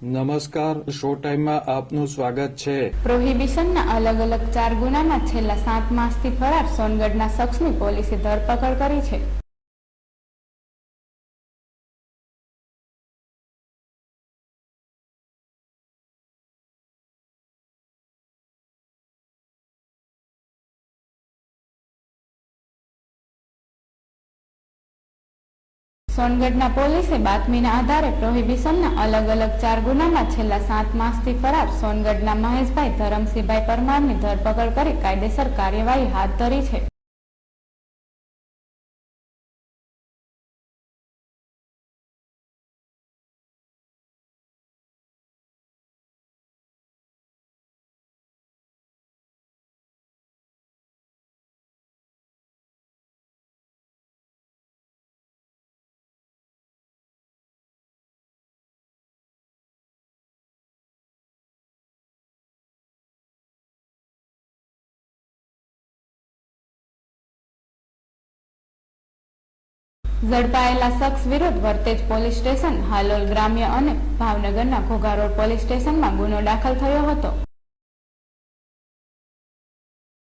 નમસ્કાર, શો ટાઈમમાં આપનું સ્વાગત છે। પ્રોહિબિશનના અલગ અલગ 4 ગુનામાં છેલ્લા 7 માસથી ફરાર સોનગઢના શખ્સની પોલીસે ધરપકડ કરી છે। સોનગઢના પોલીસે બાતમીના આધારે પ્રોહિબિશનના અલગ અલગ 4 ગુનામાં છેલ્લા 7 માસથી ફરાર સોનગઢના મહેશભાઈ ધરમસિંહભાઈ પરમારની ધરપકડ કરી કાયદેસર કાર્યવાહી હાથ ધરી છે। ઝડપાયેલા શખ્સ વિરુદ્ધ વરતેજ પોલીસ સ્ટેશન, હાલોલ ગ્રામ્ય અને ભાવનગરના ઘોઘા રોડ પોલીસ સ્ટેશનમાં ગુનો દાખલ થયો હતો।